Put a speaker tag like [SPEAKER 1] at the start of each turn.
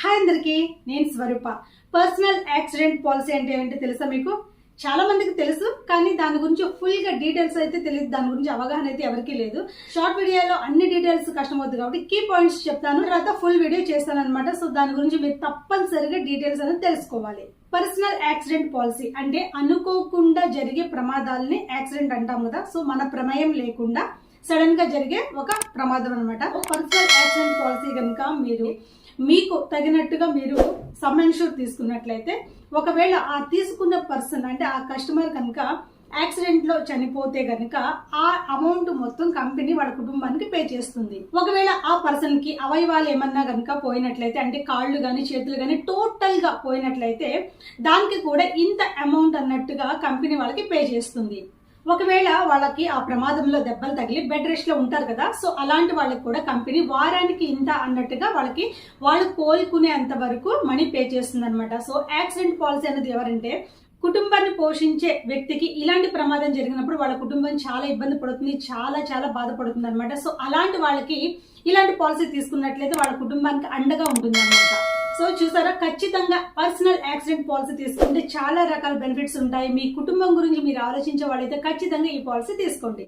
[SPEAKER 1] Hi అందరికి, నేను స్వరూప. Personal accident policy అంటే ఏంటో తెలుసా మీకు? చాలా మందికి తెలుసు, కానీ దాని గురించి ఫుల్ గా డీటెయిల్స్ అయితే తెలియదు. దాని గురించి అవగాహన అయితే ఎవరికీ లేదు. షార్ట్ వీడియోలో అన్ని డీటెయిల్స్ కష్టమవుతుంది కాబట్టి కీ పాయింట్స్ చెప్తాను, తర్వాత ఫుల్ వీడియో చేస్తాను అనమాట. సో దాని గురించి మీరు తప్పనిసరిగా డీటెయిల్స్ అనేది తెలుసుకోవాలి. పర్సనల్ యాక్సిడెంట్ పాలసీ అంటే అనుకోకుండా జరిగే ప్రమాదాలని యాక్సిడెంట్ అంటాం కదా. సో మన ప్రమేయం లేకుండా సడన్ గా జరిగే ఒక ప్రమాదం అనమాట. పర్సనల్ యాక్సిడెంట్ పాలసీ కనుక మీకు తగినట్టుగా మీరు సమ్ ఇన్సూర్ తీసుకున్నట్లయితే, ఒకవేళ ఆ తీసుకున్న పర్సన్ అంటే ఆ కస్టమర్ కనుక యాక్సిడెంట్ లో చనిపోతే గనుక ఆ అమౌంట్ మొత్తం కంపెనీ వాళ్ళ కుటుంబానికి పే చేస్తుంది. ఒకవేళ ఆ పర్సన్ కి అవయవాలు ఏమన్నా గనుక పోయినట్లయితే, అంటే కాళ్ళు గాని చేతులు గాని టోటల్ గా పోయినట్లయితే దానికి కూడా ఇంత అమౌంట్ అన్నట్టుగా కంపెనీ వాళ్ళకి పే చేస్తుంది. ఒకవేళ వాళ్ళకి ఆ ప్రమాదంలో దెబ్బలు తగిలి బెడ్ రెస్ట్ లో ఉంటారు కదా, సో అలాంటి వాళ్ళకి కూడా కంపెనీ వారానికి ఇంత అన్నట్టుగా వాళ్ళు కోలుకునేంత వరకు మనీ పే చేస్తుంది అనమాట. సో యాక్సిడెంట్ పాలసీ అనేది ఎవరంటే, కుటుంబాన్ని పోషించే వ్యక్తికి ఇలాంటి ప్రమాదం జరిగినప్పుడు వాళ్ళ కుటుంబం చాలా ఇబ్బంది పడుతుంది, చాలా బాధపడుతుంది అనమాట. సో అలాంటి వాళ్ళకి ఇలాంటి పాలసీ తీసుకున్నట్లయితే వాళ్ళ కుటుంబానికి అండగా ఉంటుంది అనమాట. సో చూసారా, ఖచ్చితంగా పర్సనల్ యాక్సిడెంట్ పాలసీ తీసుకుంటే చాలా రకాల బెనిఫిట్స్ ఉంటాయి. మీ కుటుంబం గురించి మీరు ఆలోచించే వాళ్ళైతే ఖచ్చితంగా ఈ పాలసీ తీసుకోండి.